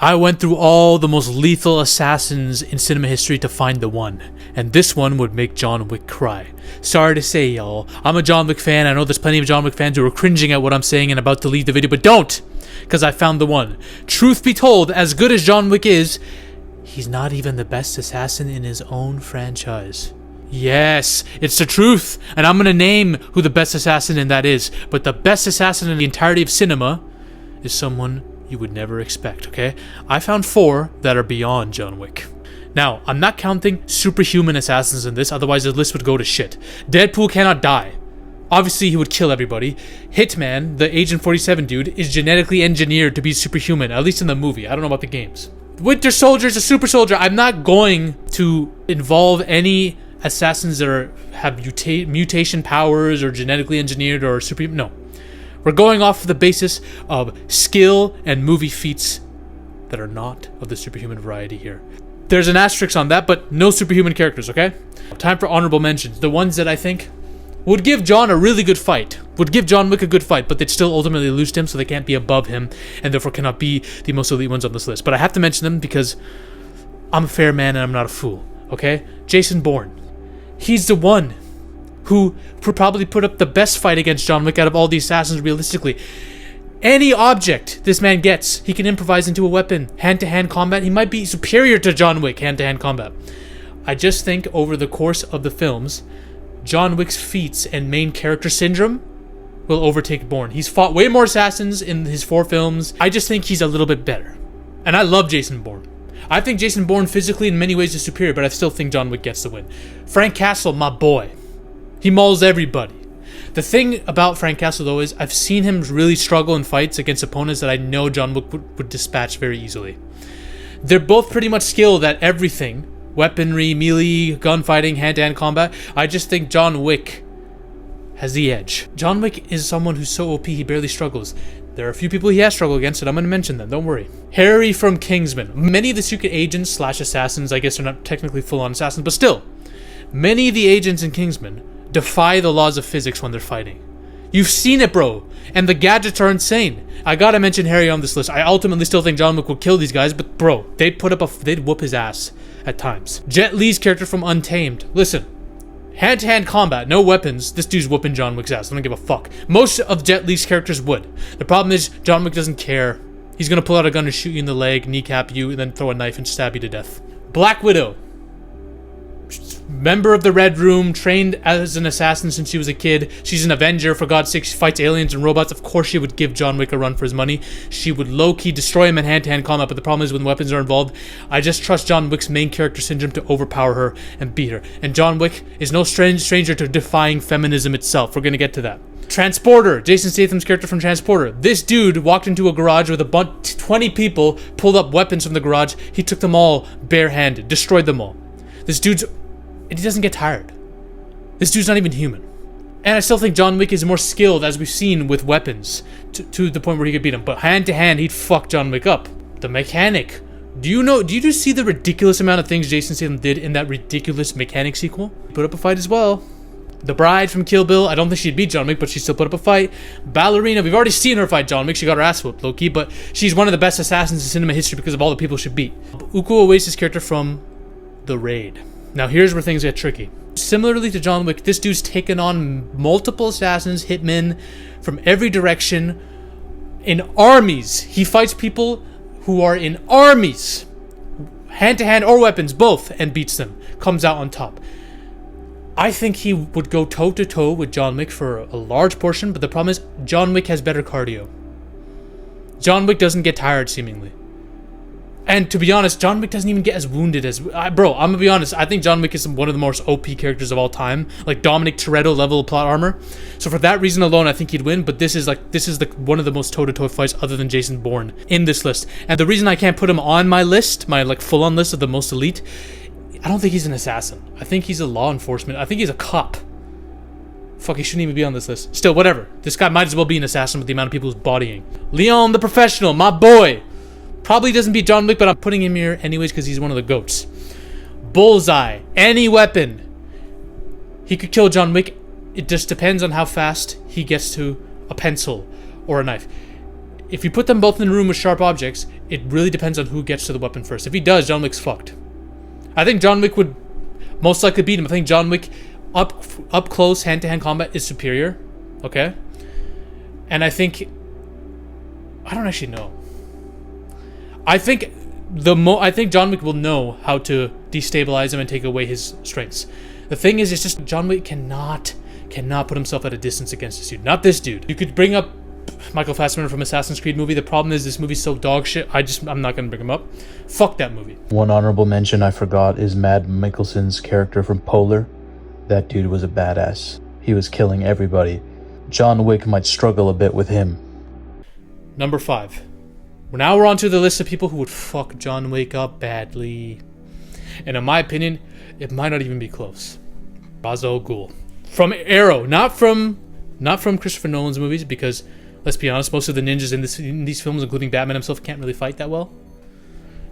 I went through all the most lethal assassins in cinema history to find the one, and this one would make John Wick cry. Sorry to say, y'all, I'm a John Wick fan. I know there's plenty of John Wick fans who are cringing at what I'm saying and about to leave the video, but don't, because I found the one. Truth be told, as good as John Wick is, he's not even the best assassin in his own franchise. Yes, it's the truth, and I'm gonna name who the best assassin in that is, but the best assassin in the entirety of cinema is someone you would never expect, okay? I found 4 that are beyond John Wick. Now, I'm not counting superhuman assassins in this, otherwise the list would go to shit. Deadpool cannot die. Obviously, he would kill everybody. Hitman, the Agent 47 dude, is genetically engineered to be superhuman, at least in the movie. I don't know about the games. Winter Soldier is a super soldier. I'm not going to involve any assassins that have mutation powers or genetically engineered or superhuman. No. We're going off of the basis of skill and movie feats that are not of the superhuman variety here. There's an asterisk on that, but no superhuman characters, okay? Time for honorable mentions. The ones that I think would give John a really good fight, would give John Wick a good fight, but they'd still ultimately lose to him, so they can't be above him, and therefore cannot be the most elite ones on this list. But I have to mention them because I'm a fair man and I'm not a fool, okay? Jason Bourne. He's the one who probably put up the best fight against John Wick out of all the assassins realistically. Any object this man gets, he can improvise into a weapon. Hand-to-hand combat, he might be superior to John Wick hand-to-hand combat. I just think over the course of the films, John Wick's feats and main character syndrome will overtake Bourne. He's fought way more assassins in his 4 films. I just think he's a little bit better. And I love Jason Bourne. I think Jason Bourne physically in many ways is superior, but I still think John Wick gets the win. Frank Castle, my boy. He mauls everybody. The thing about Frank Castle, though, is I've seen him really struggle in fights against opponents that I know John Wick would dispatch very easily. They're both pretty much skilled at everything. Weaponry, melee, gunfighting, hand-to-hand combat. I just think John Wick has the edge. John Wick is someone who's so OP he barely struggles. There are a few people he has struggled against, and I'm going to mention them, don't worry. Harry from Kingsman. Many of the secret agents slash assassins, I guess they're not technically full-on assassins, but still, many of the agents in Kingsman defy the laws of physics when they're fighting. You've seen it, bro. And the gadgets are insane. I gotta mention Harry on this list. I ultimately still think John Wick will kill these guys, but bro, they'd whoop his ass at times. Jet Li's character from Untamed. Listen, hand-to-hand combat, no weapons. This dude's whooping John Wick's ass. I don't give a fuck. Most of Jet Li's characters would. The problem is John Wick doesn't care. He's gonna pull out a gun and shoot you in the leg, kneecap you, and then throw a knife and stab you to death. Black Widow. Member of the Red Room, trained as an assassin since she was a kid. She's an Avenger, for God's sake. She fights aliens and robots. Of course she would give John Wick a run for his money. She would low-key destroy him in hand-to-hand combat, but the problem is when weapons are involved, I just trust John Wick's main character syndrome to overpower her and beat her. And John Wick is no stranger to defying feminism itself. We're gonna get to that. Transporter, Jason Statham's character from Transporter. This dude walked into a garage with 20 people, pulled up weapons from the garage. He took them all barehanded, destroyed them all. This dude's... he doesn't get tired. This dude's not even human. And I still think John Wick is more skilled, as we've seen, with weapons, to the point where he could beat him. But hand to hand, he'd fuck John Wick up. The mechanic. Do you just see the ridiculous amount of things Jason Statham did in that ridiculous mechanic sequel? Put up a fight as well. The Bride from Kill Bill. I don't think she'd beat John Wick, but she still put up a fight. Ballerina. We've already seen her fight John Wick. She got her ass whooped, low-key, but she's one of the best assassins in cinema history because of all the people she beat. Uko Oasis' character from The Raid. Now here's where things get tricky. Similarly to John Wick, this dude's taken on multiple assassins, hitmen, from every direction, in armies. He fights people who are in armies, hand-to-hand or weapons, both, and beats them. Comes out on top. I think he would go toe-to-toe with John Wick for a large portion, but the problem is John Wick has better cardio. John Wick doesn't get tired, seemingly. And to be honest, John Wick doesn't even get as wounded as... bro, I'm gonna be honest. I think John Wick is one of the most OP characters of all time. Like Dominic Toretto level of plot armor. So for that reason alone, I think he'd win. But this is one of the most toe-to-toe fights other than Jason Bourne in this list. And the reason I can't put him on my list, my like full-on list of the most elite, I don't think he's an assassin. I think he's a law enforcement. I think he's a cop. Fuck, he shouldn't even be on this list. Still, whatever. This guy might as well be an assassin with the amount of people he's bodying. Leon the Professional, my boy. Probably doesn't beat John Wick, but I'm putting him here anyways because he's one of the GOATs. Bullseye. Any weapon. He could kill John Wick. It just depends on how fast he gets to a pencil or a knife. if you put them both in the room with sharp objects, it really depends on who gets to the weapon first. If he does, John Wick's fucked. I think John Wick would most likely beat him. I think John Wick up close hand-to-hand combat is superior. Okay? And I think I don't actually know. I think John Wick will know how to destabilize him and take away his strengths. The thing is, it's just John Wick cannot put himself at a distance against this dude. Not this dude. You could bring up Michael Fassbender from Assassin's Creed movie. The problem is this movie's so dog shit. I'm not gonna bring him up. Fuck that movie. One honorable mention I forgot is Mad Mikkelsen's character from Polar. That dude was a badass. He was killing everybody. John Wick might struggle a bit with him. Number 5. Now we're on to the list of people who would fuck John Wick up badly. And in my opinion, it might not even be close. Ra's al Ghul. From Arrow, not from Christopher Nolan's movies, because let's be honest, most of the ninjas in these films, including Batman himself, can't really fight that well.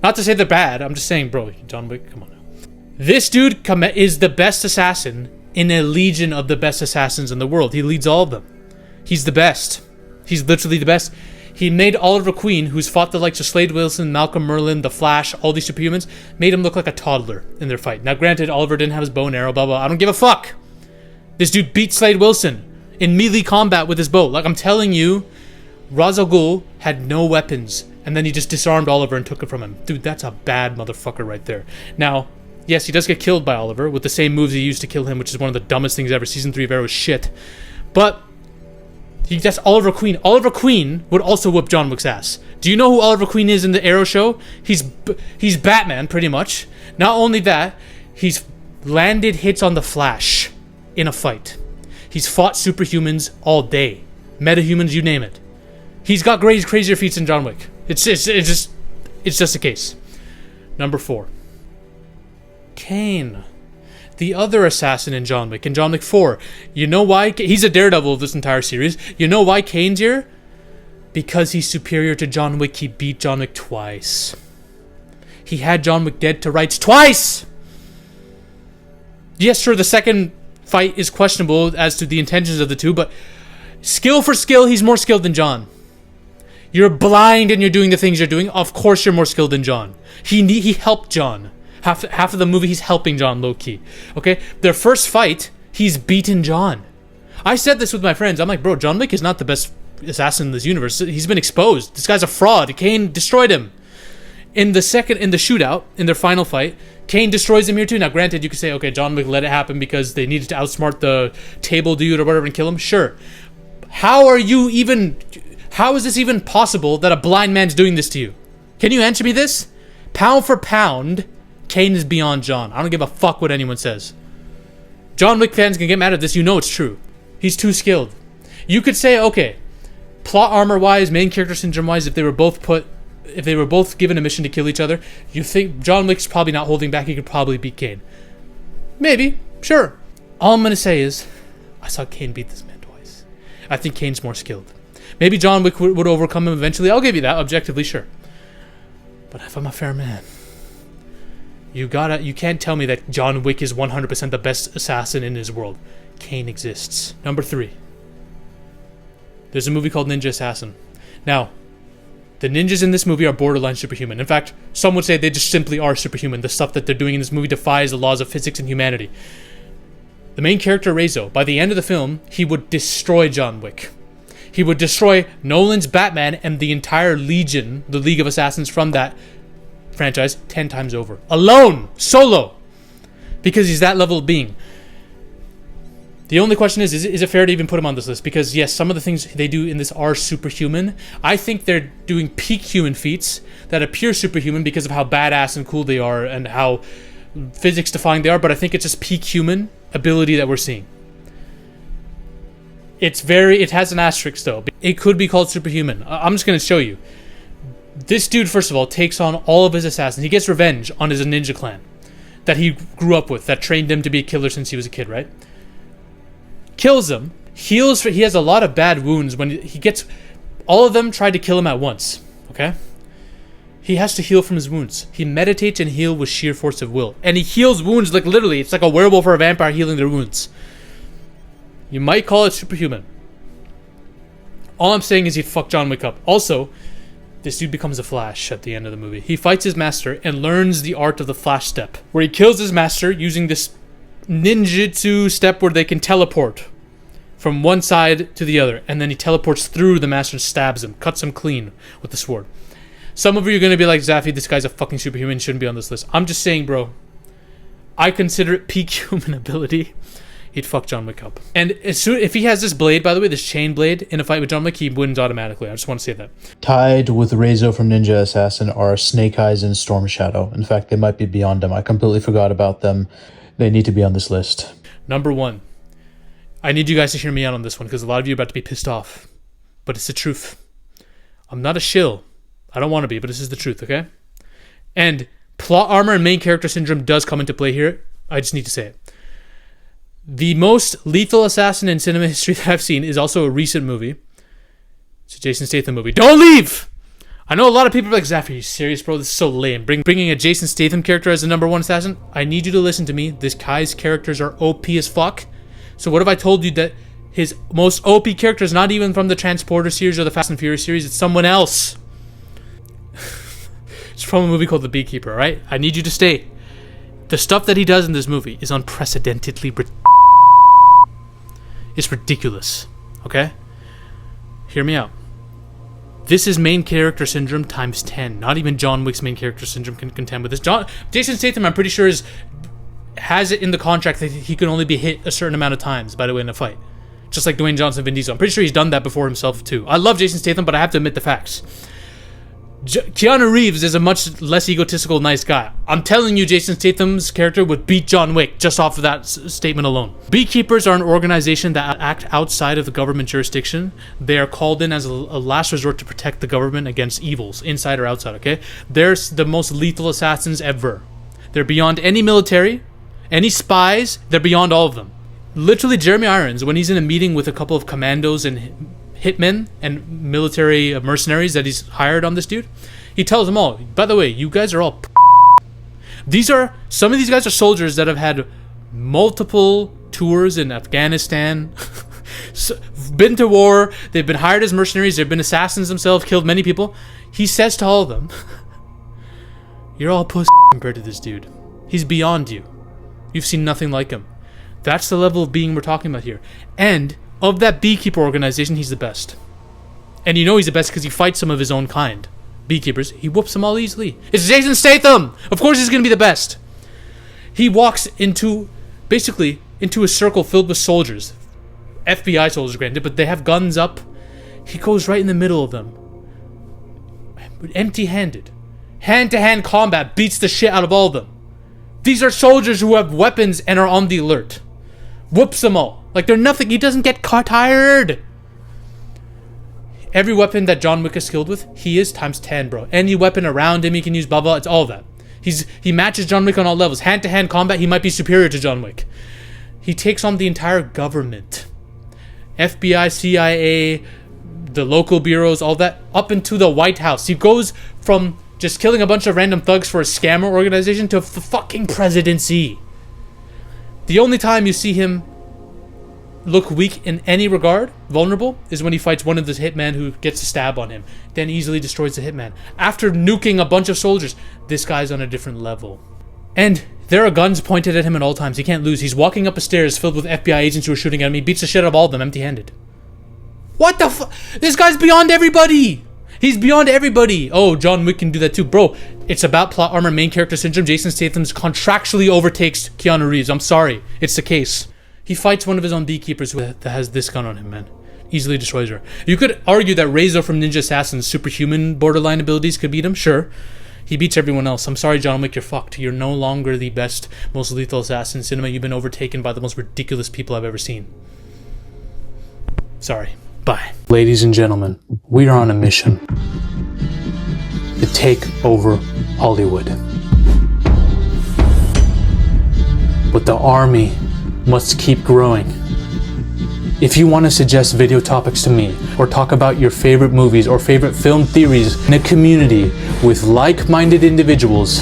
Not to say they're bad, I'm just saying, bro, John Wick, come on now. This dude is the best assassin in a legion of the best assassins in the world. He leads all of them. He's the best. He's literally the best. He made Oliver Queen, who's fought the likes of Slade Wilson, Malcolm Merlyn, The Flash, all these superhumans, made him look like a toddler in their fight. Now granted, Oliver didn't have his bow and arrow, blah blah, I don't give a fuck. This dude beat Slade Wilson in melee combat with his bow. Like I'm telling you, Ra's al Ghul had no weapons, and then he just disarmed Oliver and took it from him. Dude, that's a bad motherfucker right there. Now, yes, he does get killed by Oliver with the same moves he used to kill him, which is one of the dumbest things ever. Season 3 of Arrow is shit. But that's Oliver Queen. Oliver Queen would also whoop John Wick's ass. Do you know who Oliver Queen is in the Arrow show? He's Batman, pretty much. Not only that, he's landed hits on the Flash in a fight. He's fought superhumans all day. Metahumans, you name it. He's got crazier feats than John Wick. It's just a case. Number 4. Kane. The other assassin in John Wick 4. You know why? He's a daredevil of this entire series. You know why Kane's here? Because he's superior to John Wick. He beat John Wick twice. He had John Wick dead to rights twice! Yes, sure, the second fight is questionable as to the intentions of the two, but skill for skill, he's more skilled than John. You're blind and you're doing the things you're doing. Of course you're more skilled than John. He helped John. Half of the movie, he's helping John low-key. Okay? Their first fight, he's beaten John. I said this with my friends. I'm like, bro, John Wick is not the best assassin in this universe. He's been exposed. This guy's a fraud. Kane destroyed him. In the shootout, in their final fight, Kane destroys him here too. Now, granted, you could say, okay, John Wick let it happen because they needed to outsmart the table dude or whatever and kill him. Sure. How is this even possible that a blind man's doing this to you? Can you answer me this? Pound for pound, Kane is beyond John. I don't give a fuck what anyone says. John Wick fans can get mad at this. You know it's true. He's too skilled. You could say, okay, plot armor-wise, main character syndrome-wise, if they were both given a mission to kill each other, you think John Wick's probably not holding back. He could probably beat Kane. Maybe. Sure. All I'm going to say is, I saw Kane beat this man twice. I think Kane's more skilled. Maybe John Wick would overcome him eventually. I'll give you that, objectively, sure. But if I'm a fair man, you can't tell me that John Wick is 100% the best assassin in his world. Kane exists. Number 3. There's a movie called Ninja Assassin. Now, the ninjas in this movie are borderline superhuman. In fact, some would say they just simply are superhuman. The stuff that they're doing in this movie defies the laws of physics and humanity. The main character, Rezo, by the end of the film, he would destroy John Wick. He would destroy Nolan's Batman and the entire Legion, the League of Assassins from that franchise, 10 times over. Alone! Solo! Because he's that level of being. The only question is it fair to even put him on this list? Because yes, some of the things they do in this are superhuman. I think they're doing peak human feats that appear superhuman because of how badass and cool they are and how physics-defying they are, but I think it's just peak human ability that we're seeing. It has an asterisk though. It could be called superhuman. I'm just going to show you. This dude, first of all, takes on all of his assassins. He gets revenge on his ninja clan that he grew up with, that trained him to be a killer since he was a kid, right? Kills them, heals. He has a lot of bad wounds when he gets. All of them tried to kill him at once. Okay, he has to heal from his wounds. He meditates and heals with sheer force of will, and he heals wounds like literally. It's like a werewolf or a vampire healing their wounds. You might call it superhuman. All I'm saying is he'd fuck John Wick up. Also, this dude becomes a Flash at the end of the movie. He fights his master and learns the art of the Flash step, where he kills his master using this ninjutsu step where they can teleport from one side to the other, and then he teleports through the master and stabs him, cuts him clean with the sword. Some of you are going to be like, Zafi, this guy's a fucking superhuman, shouldn't be on this list. I'm just saying, bro, I consider it peak human ability. He'd fuck John Wick up. And as soon, if he has this blade, by the way, this chain blade, in a fight with John Wick, he wins automatically. I just want to say that. Tied with Reizo from Ninja Assassin are Snake Eyes and Storm Shadow. In fact, they might be beyond them. I completely forgot about them. They need to be on this list. Number 1. I need you guys to hear me out on this one, because a lot of you are about to be pissed off. But it's the truth. I'm not a shill. I don't want to be, but this is the truth, okay? And plot armor and main character syndrome does come into play here. I just need to say it. The most lethal assassin in cinema history that I've seen is also a recent movie. It's a Jason Statham movie. Don't leave! I know a lot of people are like, Zaf, are you serious, bro? This is so lame. Bringing a Jason Statham character as the number 1 assassin? I need you to listen to me. This guy's characters are OP as fuck. So what if I told you that his most OP character is not even from the Transporter series or the Fast and Furious series? It's someone else. It's from a movie called The Beekeeper, alright? I need you to stay. The stuff that he does in this movie is unprecedentedly It's ridiculous. Okay? Hear me out. This is main character syndrome times 10. Not even John Wick's main character syndrome can contend with this. Jason Statham, I'm pretty sure, has it in the contract that he can only be hit a certain amount of times, by the way, in a fight. Just like Dwayne Johnson, Vin Diesel. I'm pretty sure he's done that before himself, too. I love Jason Statham, but I have to admit the facts. Keanu Reeves is a much less egotistical, nice guy. I'm telling you, Jason Statham's character would beat John Wick just off of that statement alone. Beekeepers are an organization that act outside of the government jurisdiction. They are called in as a last resort to protect the government against evils, inside or outside, okay? They're the most lethal assassins ever. They're beyond any military, any spies, they're beyond all of them. Literally, Jeremy Irons, when he's in a meeting with a couple of commandos and hitmen and military mercenaries that he's hired on this dude, he tells them all, by the way, you guys are all some of these guys are soldiers that have had multiple tours in Afghanistan, been to war, they've been hired as mercenaries, they've been assassins themselves, killed many people. He says to all of them, you're all pussy compared to this dude. He's beyond you. You've seen nothing like him. That's the level of being we're talking about here. And of that beekeeper organization, he's the best. And you know he's the best because he fights some of his own kind. Beekeepers, he whoops them all easily. It's Jason Statham! Of course he's going to be the best. He walks basically into a circle filled with soldiers. FBI soldiers, granted, but they have guns up. He goes right in the middle of them. Empty-handed. Hand-to-hand combat beats the shit out of all of them. These are soldiers who have weapons and are on the alert. Whoops them all. Like they're nothing. He doesn't get tired. Every weapon that John Wick is skilled with, he is times 10, bro. Any weapon around him, he can use blah blah. It's all of that. He matches John Wick on all levels. Hand-to-hand combat, he might be superior to John Wick. He takes on the entire government. FBI, CIA, the local bureaus, all that, up into the White House. He goes from just killing a bunch of random thugs for a scammer organization to the fucking presidency. The only time you see him look weak in any regard, vulnerable, is when he fights one of the hitmen who gets a stab on him, then easily destroys the hitman. After nuking a bunch of soldiers, this guy's on a different level. And there are guns pointed at him at all times. He can't lose. He's walking up a stairs filled with FBI agents who are shooting at him. He beats the shit out of all of them empty-handed. What the fuck? This guy's beyond everybody! He's beyond everybody! Oh, John Wick can do that too. Bro, it's about plot armor, main character syndrome. Jason Statham contractually overtakes Keanu Reeves. I'm sorry. It's the case. He fights one of his own beekeepers that has this gun on him, man. Easily destroys her. You could argue that Reizo from Ninja Assassin's superhuman borderline abilities could beat him. Sure. He beats everyone else. I'm sorry, John Wick, you're fucked. You're no longer the best, most lethal assassin in cinema. You've been overtaken by the most ridiculous people I've ever seen. Sorry. Bye. Ladies and gentlemen, we are on a mission to take over Hollywood. But the army must keep growing. If you want to suggest video topics to me, or talk about your favorite movies or favorite film theories in a community with like-minded individuals,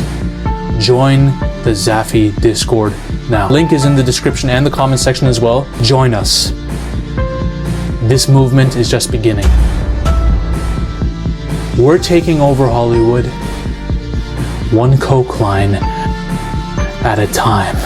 join the Zafi Discord now. Link is in the description and the comment section as well. Join us. This movement is just beginning. We're taking over Hollywood, one coke line at a time.